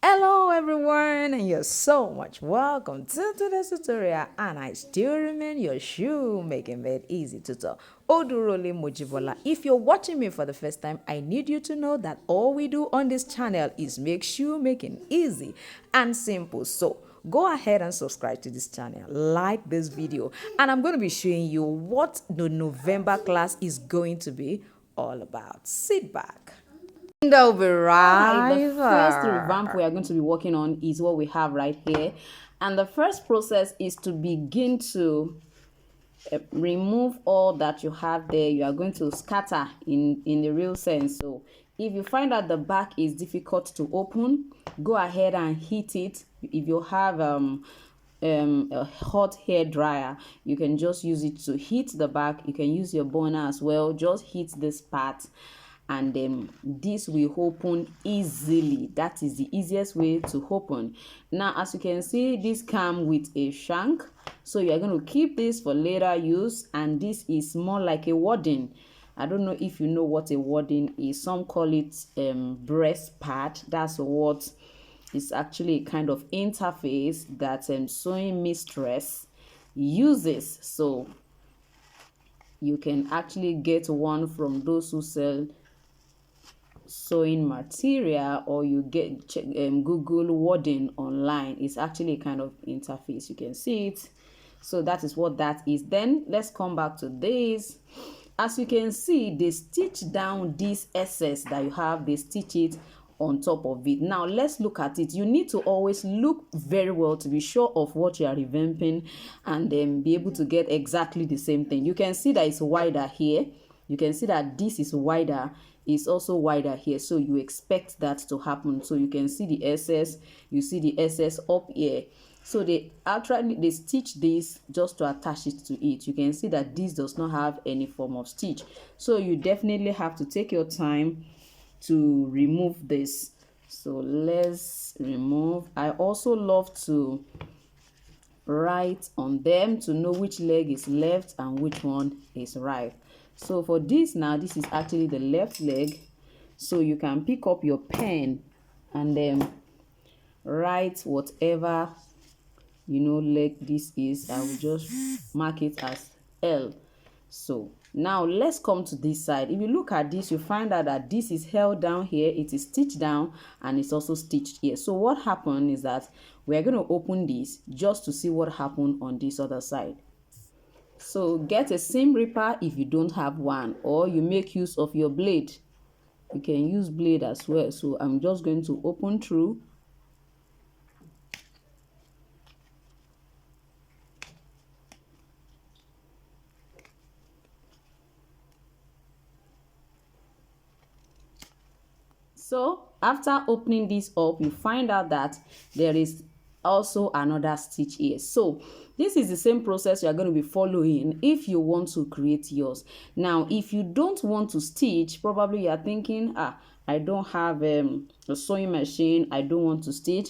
Hello everyone, and you're so much welcome to today's tutorial, and I still remain your shoe making made easy tutor Odurole Mojibola. If you're watching me for the first time, I need you to know that all we do on this channel is make shoe making easy and simple. So go ahead and subscribe to this channel, like this video, and I'm going to be showing you what the November class is going to be all about. Sit back. They'll be Alright, the first right. revamp we are going to be working on is what we have right here. And the first process is to begin to remove all that you have there. You are going to scatter in the real sense. So if you find that the back is difficult to open, go ahead and heat it. If you have a hot hair dryer, you can just use it to heat the back. You can use your burner as well. Just heat this part, and then this will open easily. That is the easiest way to open. Now, as you can see, this comes with a shank, so you're going to keep this for later use. And this is more like a wadding. I don't know if you know what a wadding is. Some call it breast pad. That's what is actually a kind of interface that sewing mistress uses. So you can actually get one from those who sell sewing material, or you get Google wadding online. It's actually a kind of interface. You can see it. So that is what that is. Then let's come back to this. As you can see, they stitch down this excess that you have. They stitch it on top of it. Now let's look at it. You need to always look very well to be sure of what you are revamping, and then be able to get exactly the same thing. You can see that it's wider here. You can see that this is wider, is also wider here, so you expect that to happen. So you can see the SS, you see the SS up here. So they stitch this just to attach it to it. You can see that this does not have any form of stitch, so you definitely have to take your time to remove this. So let's remove. I also love to write on them to know which leg is left and which one is right. So for this now, this is actually the left leg, so you can pick up your pen and then write whatever leg this is. I will just mark it as L. So now let's come to this side. If you look at this, you find out that this is held down here, it is stitched down, and it's also stitched here. So what happened is that we are going to open this just to see what happened on this other side. So get a seam ripper if you don't have one, or you make use of your blade. You can use blade as well. So I'm just going to open through. So after opening this up, you find out that there is also another stitch here. So this is the same process you are going to be following if you want to create yours. Now if you don't want to stitch, probably you are thinking, I don't have a sewing machine, I don't want to stitch.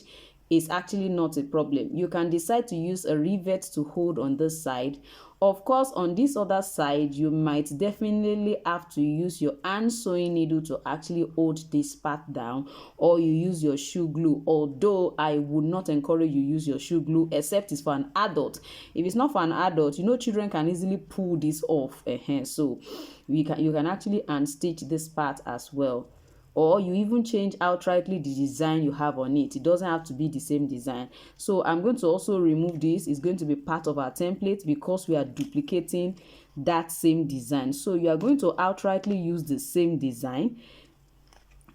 Is actually not a problem. You can decide to use a rivet to hold on this side. Of course, on this other side, you might definitely have to use your hand sewing needle to actually hold this part down, or you use your shoe glue. Although I would not encourage you use your shoe glue, except it's for an adult. If it's not for an adult, children can easily pull this off. So you can actually unstitch this part as well, or you even change outrightly the design you have on it. It doesn't have to be the same design. So I'm going to also remove this. It's going to be part of our template because we are duplicating that same design. So you are going to outrightly use the same design.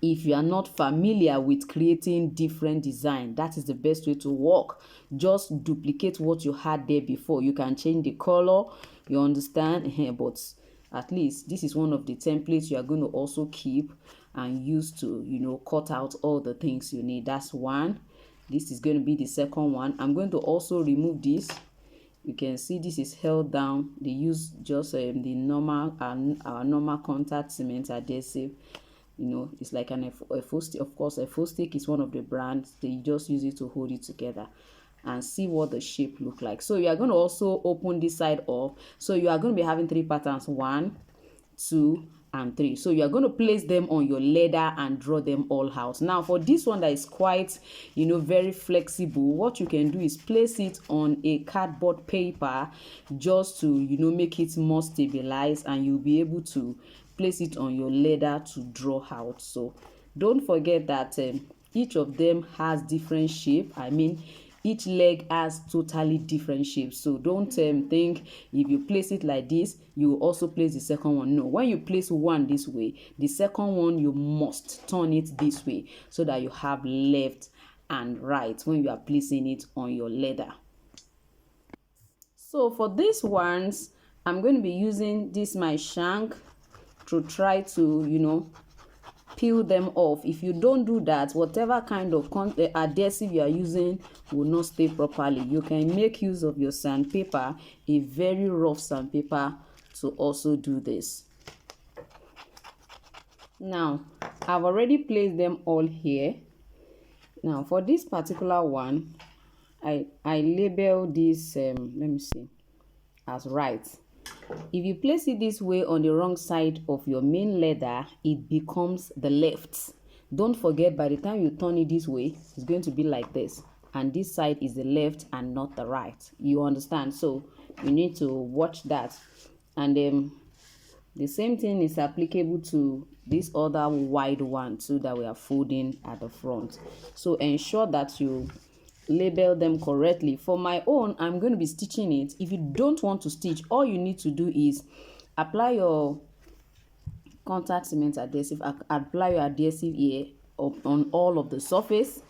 If you are not familiar with creating different design, that is the best way to work. Just duplicate what you had there before. You can change the color, you understand, but at least this is one of the templates you are going to also keep and use to cut out all the things you need. That's one. This is going to be the second one. I'm going to also remove this. You can see this is held down. They use just the normal our normal contact cement adhesive. It's like a full stick. Of course, a full stick is one of the brands. They just use it to hold it together and see what the shape look like. So you are going to also open this side up. So you are going to be having 3 patterns, 1, 2, and 3. So you are going to place them on your leather and draw them all out. Now for this one that is quite, very flexible, what you can do is place it on a cardboard paper just to, make it more stabilized, and you'll be able to place it on your leather to draw out. So don't forget that each of them has different shape. I mean, each leg has totally different shapes. So don't think if you place it like this, you will also place the second one. No, when you place one this way, the second one you must turn it this way so that you have left and right when you are placing it on your leather. So for these ones, I'm going to be using this my shank to try to peel them off. If you don't do that, whatever kind of adhesive you are using will not stay properly. You can make use of your sandpaper, a very rough sandpaper, to also do this. Now I've already placed them all here. Now for this particular one, I label this let me see, as right. If you place it this way on the wrong side of your main leather, it becomes the left. Don't forget, by the time you turn it this way, it's going to be like this, and this side is the left and not the right. You understand? So you need to watch that. And the same thing is applicable to this other wide one too that we are folding at the front. So ensure that you label them correctly. For my own, I'm going to be stitching it. If you don't want to stitch, all you need to do is apply your contact cement adhesive, apply your adhesive here on all of the surface.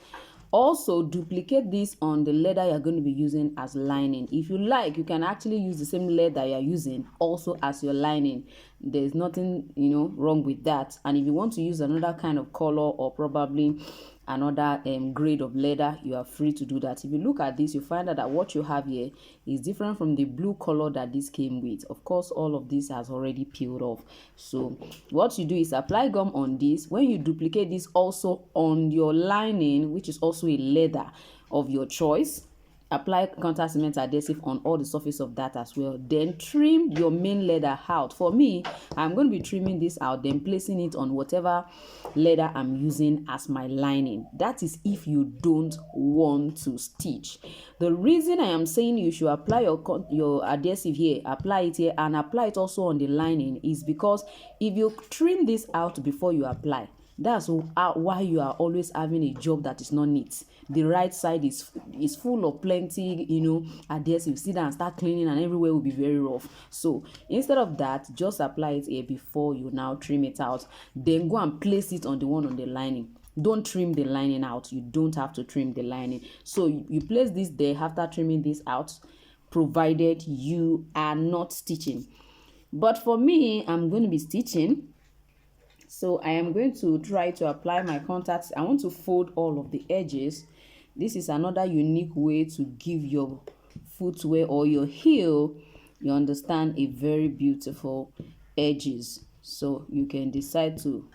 Also duplicate this on the leather you're going to be using as lining. If you like, you can actually use the same leather you're using also as your lining. There's nothing wrong with that. And if you want to use another kind of color or probably another grade of leather, you are free to do that. If you look at this, you find out that what you have here is different from the blue color that this came with. Of course, all of this has already peeled off. So what you do is apply gum on this. When you duplicate this also on your lining, which is also a leather of your choice, apply contact cement adhesive on all the surface of that as well. Then trim your main leather out. For me, I'm going to be trimming this out, then placing it on whatever leather I'm using as my lining. That is if you don't want to stitch. The reason I am saying you should apply your adhesive here, apply it here, and apply it also on the lining is because if you trim this out before you apply, that's why you are always having a job that is not neat. The right side is full of plenty, adhesive. Sit down and start cleaning, and everywhere will be very rough. So instead of that, just apply it here before you now trim it out. Then go and place it on the one on the lining. Don't trim the lining out. You don't have to trim the lining. So you place this there after trimming this out, provided you are not stitching. But for me, I'm going to be stitching. So I am going to try to apply my contacts. I want to fold all of the edges. This is another unique way to give your footwear or your heel, you understand, a very beautiful edges. So you can decide to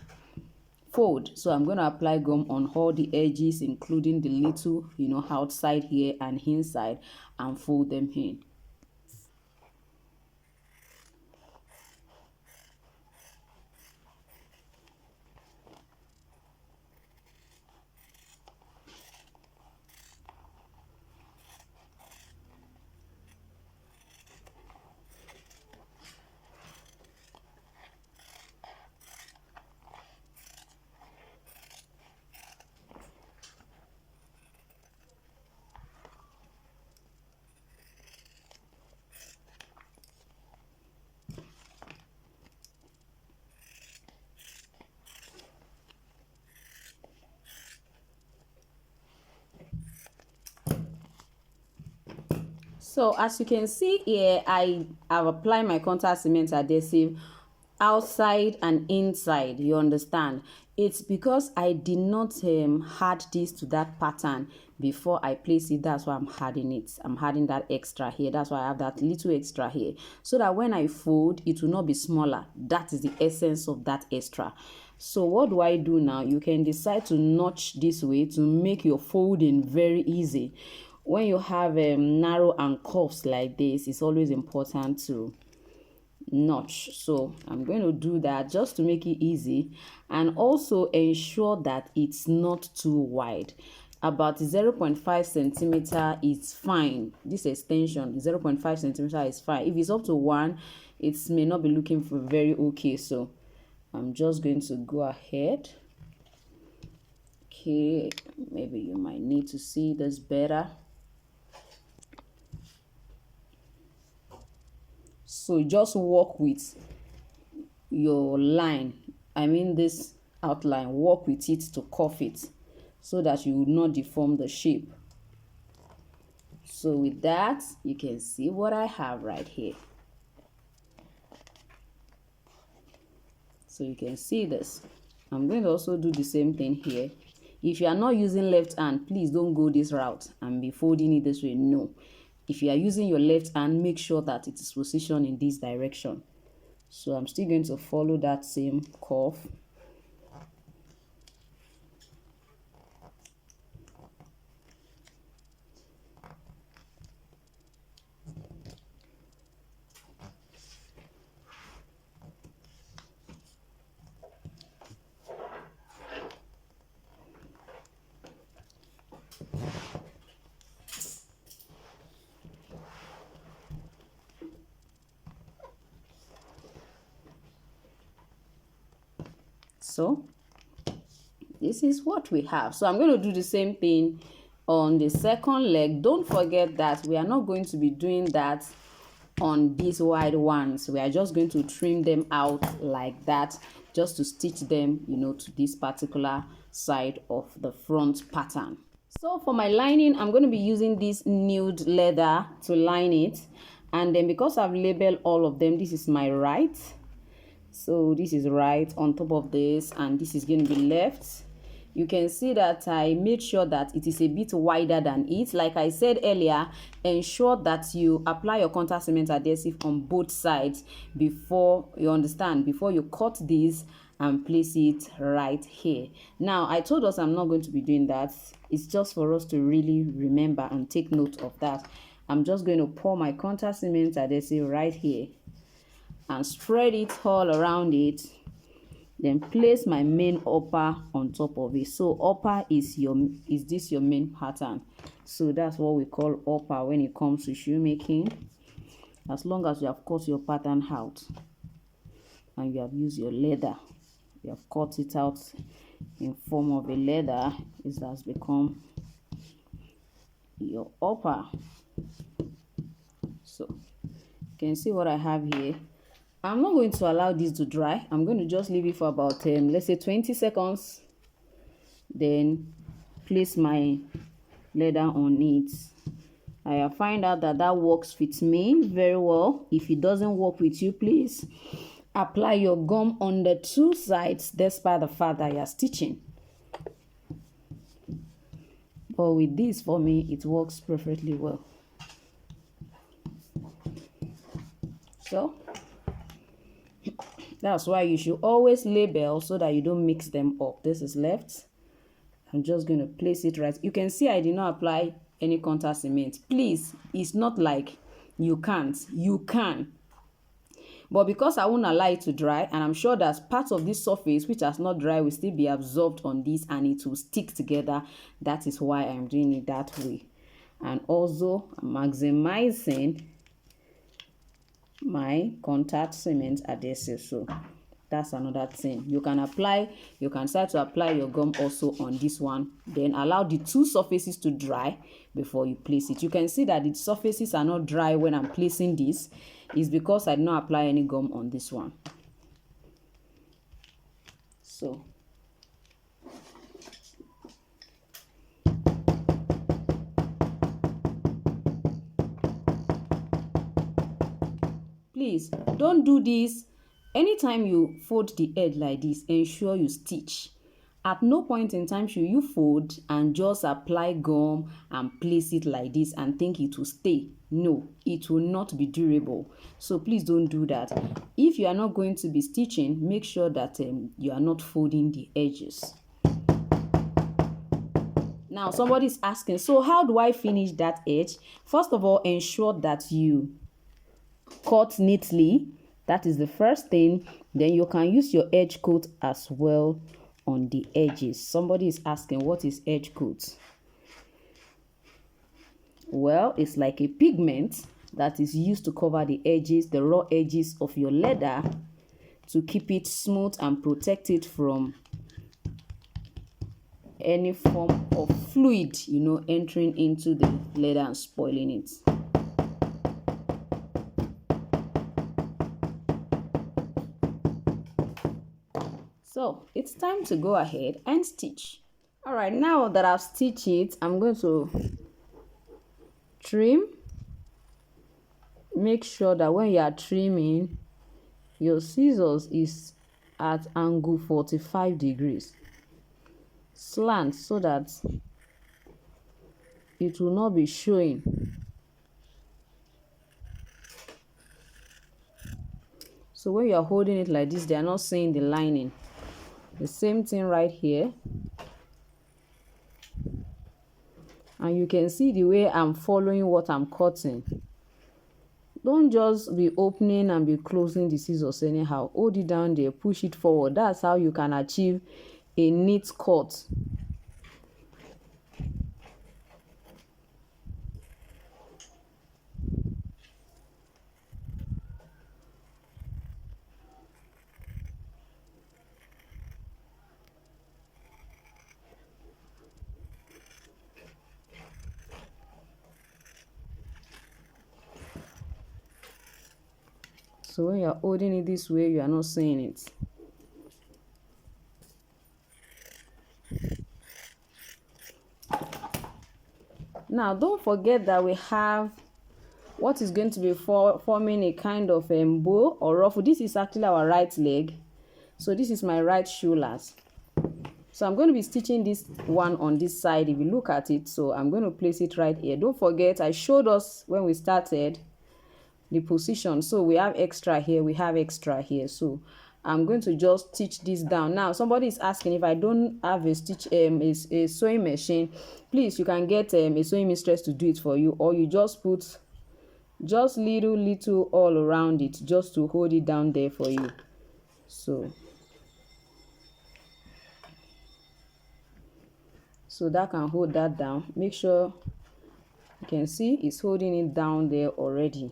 fold. So I'm going to apply gum on all the edges, including the little, outside here and inside, and fold them in. So as you can see here, I have applied my contact cement adhesive outside and inside. You understand? It's because I did not add this to that pattern before I place it. That's why I'm adding it. I'm adding that extra here. That's why I have that little extra here, so that when I fold, it will not be smaller. That is the essence of that extra. So what do I do now? You can decide to notch this way to make your folding very easy. When you have narrow and cuffs like this, it's always important to notch. So I'm going to do that just to make it easy, and also ensure that it's not too wide. About 0.5 centimeter is fine. This extension 0.5 centimeter is fine. If it's up to 1, it may not be looking for very okay. So I'm just going to go ahead. Okay, maybe you might need to see this better. So just work with your line, I mean this outline, work with it to curve it so that you will not deform the shape. So with that, you can see what I have right here. So you can see this. I'm going to also do the same thing here. If you are not using left hand, please don't go this route and be folding it this way. No. If you are using your left hand, make sure that it is positioned in this direction. So I'm still going to follow that same curve. So this is what we have. So I'm going to do the same thing on the second leg. Don't forget that we are not going to be doing that on these wide ones. We are just going to trim them out like that, just to stitch them, you know, to this particular side of the front pattern. So for my lining, I'm going to be using this nude leather to line it. And then because I've labeled all of them, this is my right. So this is right on top of this, and this is going to be left. You can see that I made sure that it is a bit wider than it. Like I said earlier, ensure that you apply your contact cement adhesive on both sides before you understand, before you cut this and place it right here. Now, I told us I'm not going to be doing that. It's just for us to really remember and take note of that. I'm just going to pour my contact cement adhesive right here and spread it all around it. Then place my main upper on top of it. So upper is this your main pattern. So that's what we call upper when it comes to shoemaking. As long as you have cut your pattern out and you have used your leather, you have cut it out in form of a leather, it has become your upper. So you can see what I have here. I'm not going to allow this to dry. I'm going to just leave it for about let's say 20 seconds. Then place my leather on it. I have found out that that works with me very well. If it doesn't work with you, please apply your gum on the two sides despite the fact that you are stitching. But with this, for me, it works perfectly well. So that's why you should always label so that you don't mix them up. This is left. I'm just going to place it right. You can see I did not apply any contact cement. Please, it's not like you can't. You can. But because I won't allow it to dry, and I'm sure that part of this surface which has not dried will still be absorbed on this and it will stick together. That is why I'm doing it that way. And also maximizing my contact cement adhesive. So that's another thing. You can start to apply your gum also on this one, then allow the two surfaces to dry before you place it. You can see that the surfaces are not dry when I'm placing this. It's because I did not apply any gum on this one. So please don't do this. Anytime you fold the edge like this, ensure you stitch. At no point in time should you fold and just apply gum and place it like this and think it will stay. No, it will not be durable. So please don't do that. If you are not going to be stitching, make sure that you are not folding the edges. Now somebody's asking, so how do I finish that edge? First of all, ensure that you cut neatly That is the first thing. Then you can use your edge coat as well on the edges. Somebody is asking, what is edge coat? Well, it's like a pigment that is used to cover the edges, the raw edges of your leather, to keep it smooth and protect it from any form of fluid, entering into the leather and spoiling it. So it's time to go ahead and stitch. All right, now that I've stitched it, I'm going to trim. Make sure that when you are trimming, your scissors is at angle 45 degrees slant, so that it will not be showing. So when you are holding it like this, they are not seeing the lining. The same thing right here. And you can see the way I'm following what I'm cutting. Don't just be opening and be closing the scissors anyhow. Hold it down there, push it forward. That's how you can achieve a neat cut. So when you're holding it this way, you are not seeing it. Now, don't forget that we have what is going to be forming a kind of bow or ruffle. This is actually our right leg. So this is my right shoelace. So I'm going to be stitching this one on this side if you look at it. So I'm going to place it right here. Don't forget, I showed us when we started the position. So we have extra here, we have extra here. So I'm going to just stitch this down. Now somebody is asking if I don't have a stitch a sewing machine, please, you can get a sewing mistress to do it for you, or you just put just little all around it just to hold it down there for you. So that can hold that down. Make sure you can see it's holding it down there already.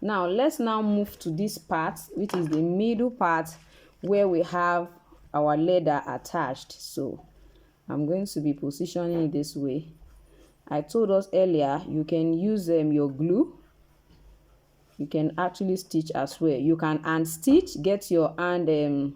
Now let's now move to this part, which is the middle part where we have our leather attached. So I'm going to be positioning it this way. I told us earlier you can use your glue. You can actually stitch as well. You can hand stitch, get your hand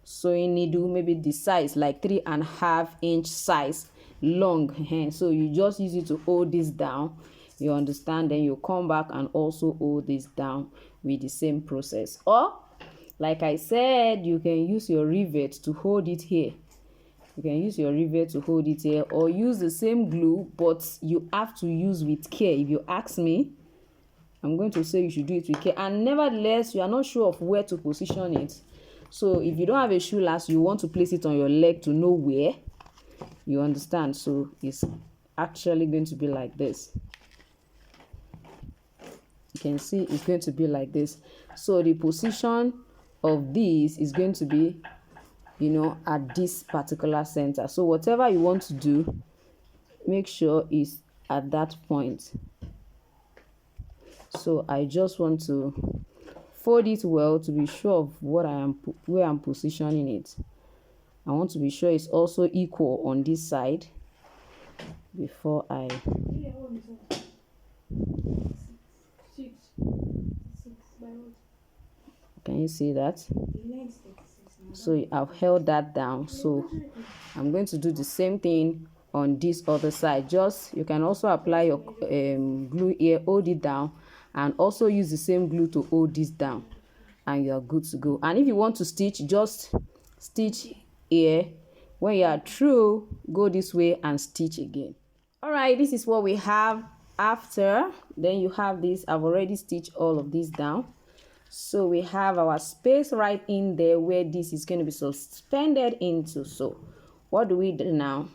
sewing needle, maybe the size like 3.5 inch size long. So you just use it to hold this down. You understand? Then you come back and also hold this down with the same process. Or like I said, you can use your rivet to hold it here. You can use your rivet to hold it here, or use the same glue, but you have to use with care. If you ask me, I'm going to say you should do it with care. And nevertheless, you are not sure of where to position it. So if you don't have a shoe lace, you want to place it on your leg to know where. You understand? So it's actually going to be like this. You can see it's going to be like this. So the position of this is going to be, at this particular center. So whatever you want to do, make sure it's at that point. So I just want to fold it well to be sure of where I'm positioning it. I want to be sure it's also equal on this side before I can you see that? So I've held that down. So I'm going to do the same thing on this other side. Just you can also apply your glue here, hold it down, and also use the same glue to hold this down, and you're good to go. And if you want to stitch, just stitch here. When you are through, go this way and stitch again. All right, this is what we have after. Then you have this. I've already stitched all of this down. So we have our space right in there where this is going to be suspended into. So what do we do now?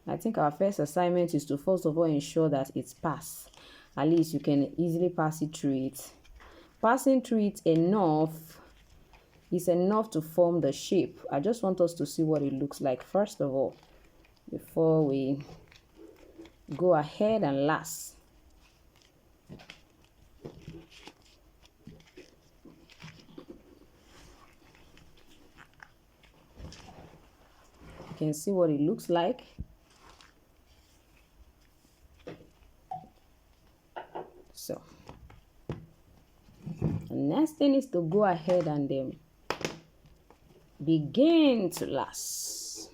I think our first assignment is to first of all ensure that it's passed. At least you can easily pass it through it. Passing through it enough is enough to form the shape. I just want us to see what it looks like first of all before we go ahead and last. You can see what it looks like. So the next thing is to go ahead and begin to last.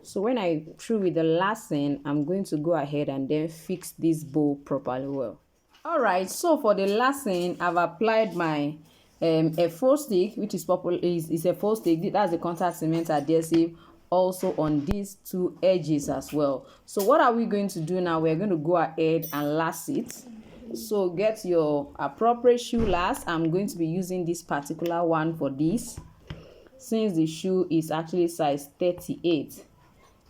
So when I through with the lasting, I'm going to go ahead and then fix this bow properly well. All right, so for the lasting, I've applied my a full stick, which is popular is a full stick. That's the contact cement adhesive, also on these two edges as well. So what are we going to do now? We're going to go ahead and last it. So get your appropriate shoe last. I'm going to be using this particular one for this, since the shoe is actually size 38.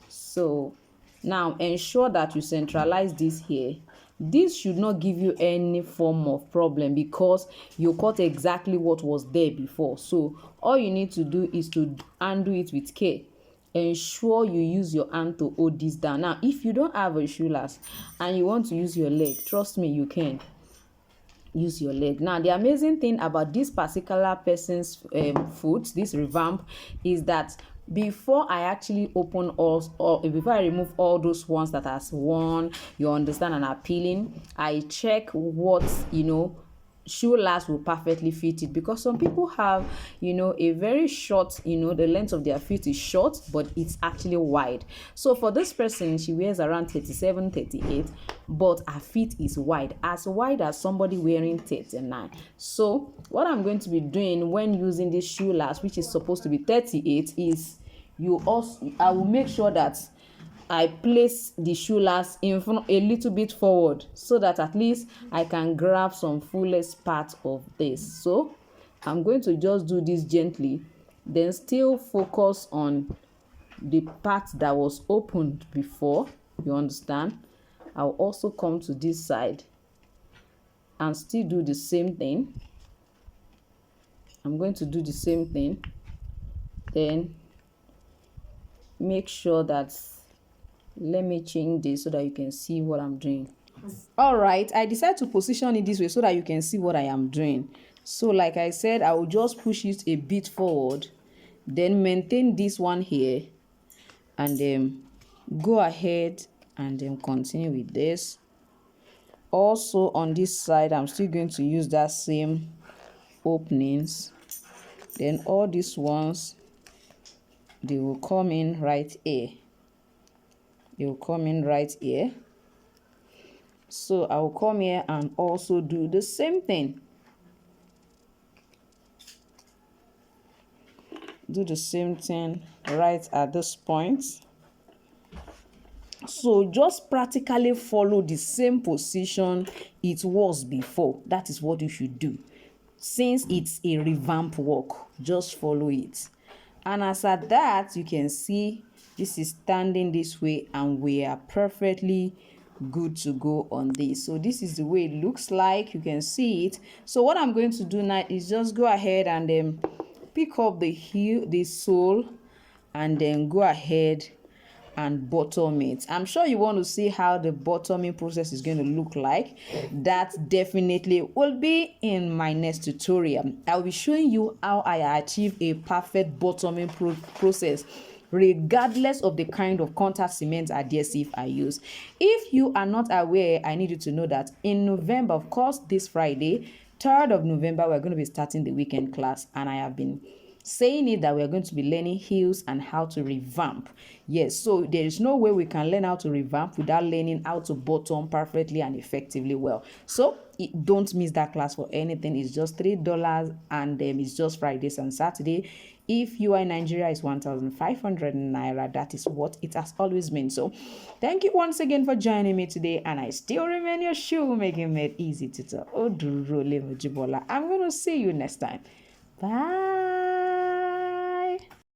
So now ensure that you centralize this here. This should not give you any form of problem because you cut exactly what was there before. So all you need to do is to undo it with care. Ensure you use your hand to hold this down. Now if you don't have a shoe last and you want to use your leg, trust me, you can use your leg. Now the amazing thing about this particular person's foot, this Revamp, is that before I actually open all before I remove all those ones that has worn, you understand, and are peeling, I check what shoe last will perfectly fit it, because some people have a very short, the length of their feet is short but it's actually wide. So for this person, she wears around 37, 38, but her feet is wide as somebody wearing 39. So what I'm going to be doing when using this shoe last, which is supposed to be 38, is I will make sure that I place the shoe last in front a little bit forward, so that at least I can grab some fullest part of this. So I'm going to just do this gently, then still focus on the part that was opened before, you understand. I'll also come to this side and still do the same thing. I'm going to do the same thing, then make sure that, let me change this so that you can see what I'm doing. All right, I decided to position it this way so that you can see what I am doing. So like I said, I will just push it a bit forward, then maintain this one here, and then go ahead and then continue with this. Also on this side, I'm still going to use that same openings. Then all these ones, they will come in right here. They will come in right here. So I will come here and also do the same thing. Do the same thing right at this point. So just practically follow the same position it was before. That is what you should do. Since it's a revamp work, just follow it. And as at that, you can see this is standing this way and we are perfectly good to go on this. So this is the way it looks like. You can see it. So what I'm going to do now is just go ahead and then pick up the heel, the sole, and then go ahead and bottom it. I'm sure you want to see how the bottoming process is going to look like. That definitely will be in my next tutorial. I'll be showing you how I achieve a perfect bottoming process, regardless of the kind of contact cement adhesive I use. If you are not aware, I need you to know that in November, of course, this Friday, 3rd of November, we're going to be starting the weekend class, and I have been saying it that we're going to be learning heels and how to revamp. Yes, so there is no way we can learn how to revamp without learning how to bottom perfectly and effectively well. So don't miss that class for anything. It's just $3, and it's just Fridays and Saturday. If you are in Nigeria, it's 1,500 naira. That is what it has always been. So thank you once again for joining me today, and I still remain your shoemaking made easy tutor, Odurole Mujibola. I'm going to see you next time. Bye.